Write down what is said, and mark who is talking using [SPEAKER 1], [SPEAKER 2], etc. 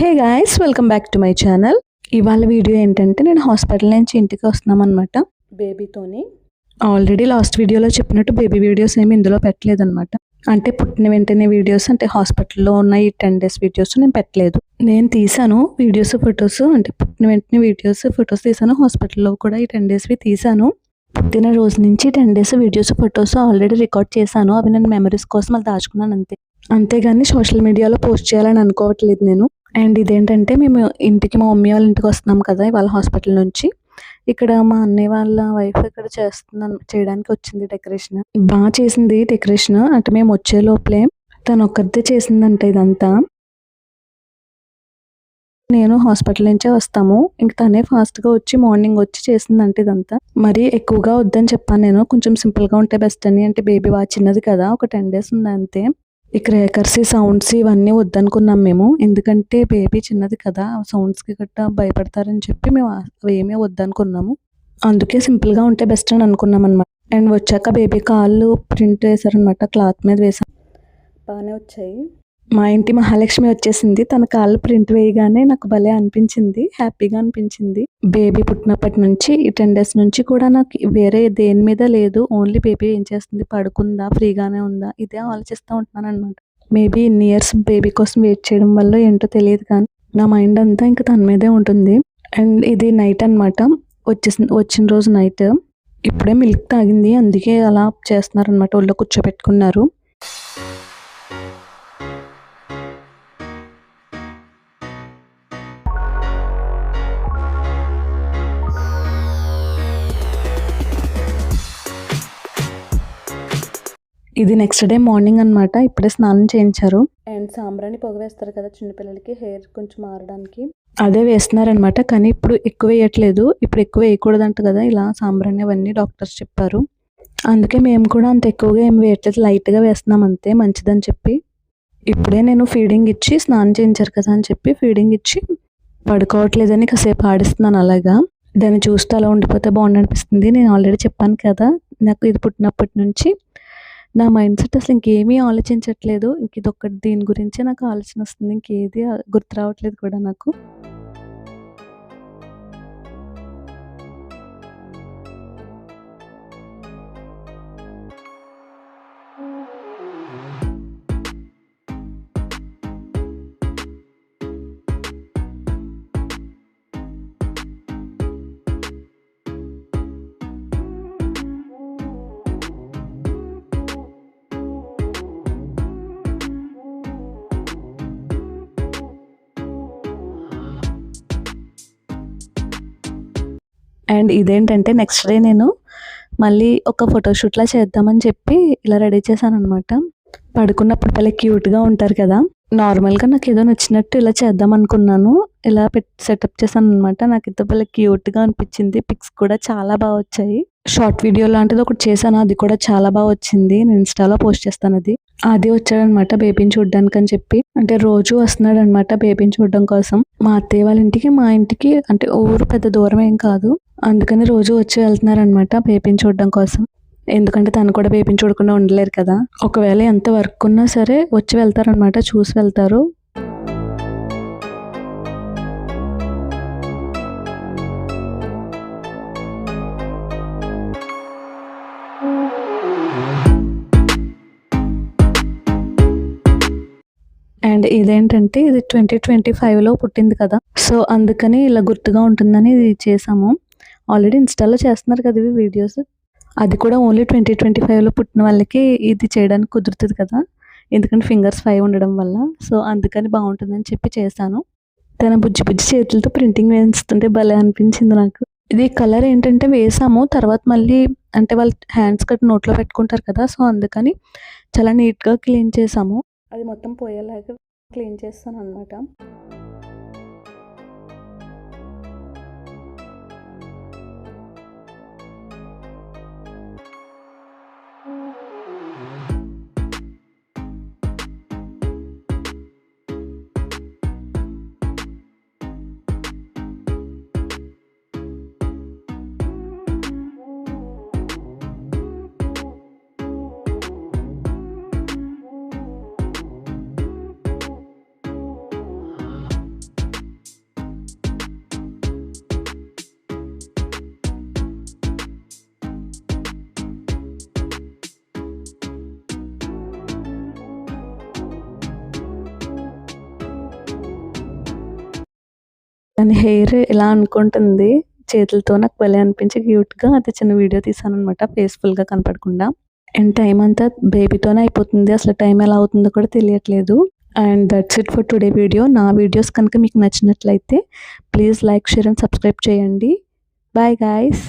[SPEAKER 1] Hey guys, welcome back to my channel. ఇవాళ video ఏంటంటే నేను హాస్పిటల్ నుంచి ఇంటికి వస్తున్నాం అనమాట బేబీతోని. ఆల్రెడీ లాస్ట్ వీడియోలో చెప్పినట్టు బేబీ వీడియోస్ ఏమి ఇందులో పెట్టలేదన్నమాట. అంటే పుట్టిన వెంటనే వీడియోస్, అంటే హాస్పిటల్లో ఉన్న ఈ 10 days వీడియోస్ నేను పెట్టలేదు. నేను తీసాను వీడియోస్ ఫొటోస్, అంటే పుట్టిన వెంటనే వీడియోస్ ఫొటోస్ తీసాను. హాస్పిటల్లో కూడా ఈ 10 daysవి తీసాను. పుట్టిన రోజు నుంచి 10 days videos photos already record చేశాను. అవి నేను మెమరీస్ కోసం అది దాచుకున్నాను అంతే. అంతేగాని సోషల్ మీడియాలో పోస్ట్ చేయాలని అనుకోవట్లేదు నేను. అండ్ ఇదేంటంటే మేము ఇంటికి, మా మమ్మీ వాళ్ళ ఇంటికి వస్తున్నాం కదా ఇవాళ హాస్పిటల్ నుంచి. ఇక్కడ మా అన్నయ్య వాళ్ళ వైఫ్ ఇక్కడ చేయడానికి వచ్చింది డెకరేషన్. బాగా చేసింది డెకరేషన్. అంటే మేము వచ్చే లోపలే తను ఒక్కరిదే చేసిందంట ఇదంతా. నేను హాస్పిటల్ నుంచే వస్తాము, ఇంక తనే ఫాస్ట్గా వచ్చి మార్నింగ్ వచ్చి చేసిందంటే ఇదంతా. మరి ఎక్కువగా వద్దని చెప్పాను నేను, కొంచెం సింపుల్గా ఉంటే బెస్ట్ అని. అంటే బేబీ బాగా చిన్నది కదా, ఒక 10 days ఉంది అంతే. ఈ క్రేకర్స్, సౌండ్స్ ఇవన్నీ వద్దనుకున్నాం మేము. ఎందుకంటే బేబీ చిన్నది కదా, సౌండ్స్కి గట్టా భయపడతారని చెప్పి మేము అవేమీ వద్దనుకున్నాము. అందుకే సింపుల్గా ఉంటే బెస్ట్ అని అనుకున్నాం అనమాట. అండ్ వచ్చాక బేబీ కాళ్ళు ప్రింట్ వేశారనమాట, క్లాత్ మీద వేసాం. బాగానే వచ్చాయి. మా ఇంటి మహాలక్ష్మి వచ్చేసింది. తన కాళ్ళు ప్రింట్ వేయగానే నాకు భలే అనిపించింది, హ్యాపీగా అనిపించింది. బేబీ పుట్టినప్పటి నుంచి ఈ 10 days నుంచి కూడా నాకు వేరే దేని మీద లేదు. ఓన్లీ బేబీ ఏం చేస్తుంది, పడుకుందా, ఫ్రీగానే ఉందా, ఇదే ఆలోచిస్తూ ఉంటున్నాను అనమాట. మేబీ ఇన్ని ఇయర్స్ బేబీ కోసం వెయిట్ చేయడం వల్ల ఏంటో తెలియదు కానీ నా మైండ్ అంతా ఇంకా తన మీదే ఉంటుంది. అండ్ ఇది నైట్ అనమాట, వచ్చిన రోజు నైట్. ఇప్పుడే మిల్క్ తాగింది, అందుకే అలా చేస్తున్నారనమాట, ఒళ్ళో కూర్చోబెట్టుకున్నారు. ఇది నెక్స్ట్ డే మార్నింగ్ అనమాట. ఇప్పుడే స్నానం చేయించారు. అండ్ సాంబ్రాణి పొగ వేస్తారు కదా చిన్నపిల్లలకి హెయిర్ కొంచెం మారడానికి, అదే వేస్తున్నారనమాట. కానీ ఇప్పుడు ఎక్కువ వేయట్లేదు, ఇప్పుడు ఎక్కువ వేయకూడదంట కదా ఇలా సాంబ్రాణి అవన్నీ డాక్టర్స్ చెప్పారు. అందుకే మేము కూడా అంత ఎక్కువగా ఏం వేయట్లేదు, లైట్గా వేస్తున్నాం అంతే, మంచిదని చెప్పి. ఇప్పుడే నేను ఫీడింగ్ ఇచ్చి, స్నానం చేయించారు కదా అని చెప్పి ఫీడింగ్ ఇచ్చి పడుకోవట్లేదని కాసేపు ఆడిస్తున్నాను అలాగా. దాన్ని చూస్తూ అలా ఉండిపోతే బాగుండు అనిపిస్తుంది. నేను ఆల్రెడీ చెప్పాను కదా, నాకు ఇది పుట్టినప్పటి నుంచి నా మైండ్ సెట్ అసలు ఇంకేమీ ఆలోచించట్లేదు. ఇంక ఇదొక్కటి, దీని గురించే నాకు ఆలోచన వస్తుంది, ఇంకేది గుర్తు రావట్లేదు కూడా నాకు. అండ్ ఇదేంటంటే నెక్స్ట్ డే నేను మళ్ళీ ఒక ఫోటోషూట్లా చేద్దామని చెప్పి ఇలా రెడీ చేశాను అనమాట. పడుకున్నప్పుడు భలే క్యూట్గా ఉంటారు కదా. నార్మల్గా నాకు ఏదో నచ్చినట్టు ఇలా చేద్దాం అనుకున్నాను, ఇలా సెటప్ చేశాను అనమాట. నాకు ఇది భలే క్యూట్గా అనిపించింది. పిక్స్ కూడా చాలా బాగా వచ్చాయి. షార్ట్ వీడియో లాంటిది ఒకటి చేశాను, అది కూడా చాలా బాగా వచ్చింది. నేను ఇన్స్టాలో పోస్ట్ చేస్తాను. అది వచ్చాడనమాట బేబీని చూడడానికి అని చెప్పి. అంటే రోజు వస్తున్నాడు అనమాట బేబీని చూడడం కోసం. మా అత్తయ్య వాళ్ళ ఇంటికి, మా ఇంటికి అంటే ఊరు పెద్ద దూరం ఏం కాదు, అందుకని రోజు వచ్చి వెళ్తున్నారనమాట బేబీని చూడడం కోసం. ఎందుకంటే తను కూడా బేబీని చూడకుండా ఉండలేరు కదా. ఒకవేళ ఎంత వర్క్ ఉన్నా సరే వచ్చి వెళ్తారనమాట, చూసి వెళ్తారు. అండ్ ఇదేంటంటే ఇది 2025లో పుట్టింది కదా, సో అందుకని ఇలా గుర్తుగా ఉంటుందని ఇది చేసాము. ఆల్రెడీ ఇన్స్టాలో చేస్తున్నారు కదా ఇవి వీడియోస్. అది కూడా ఓన్లీ 2025లో పుట్టిన వాళ్ళకి ఇది చేయడానికి కుదురుతుంది కదా, ఎందుకంటే ఫింగర్స్ 5 ఉండడం వల్ల. సో అందుకని బాగుంటుందని చెప్పి చేశాను. తన బుజ్జి బుజ్జి చేతులతో ప్రింటింగ్ వేస్తుంటే భలే అనిపించింది నాకు. ఇది కలర్ ఏంటంటే వేసాము, తర్వాత మళ్ళీ అంటే వాళ్ళు హ్యాండ్స్ కట్ నోట్లో పెట్టుకుంటారు కదా, సో అందుకని చాలా నీట్గా క్లీన్ చేసాము. అది మొత్తం పోయేలాగా క్లీన్ చేస్తాను అనమాట. దాని హెయిర్ ఇలా అనుకుంటుంది చేతులతో. నాకు భలే అనిపించి క్యూట్‌గా అది చిన్న వీడియో తీశాననమాట ఫేస్‌ఫుల్‌గా కనపడకుండా. అండ్ టైం అంతా బేబీతోనే అయిపోతుంది. అసలు టైం ఎలా అవుతుందో కూడా తెలియట్లేదు. And that's it for today video. నా వీడియోస్ కనుక మీకు నచ్చినట్లయితే please like, share and subscribe చేయండి. Bye guys.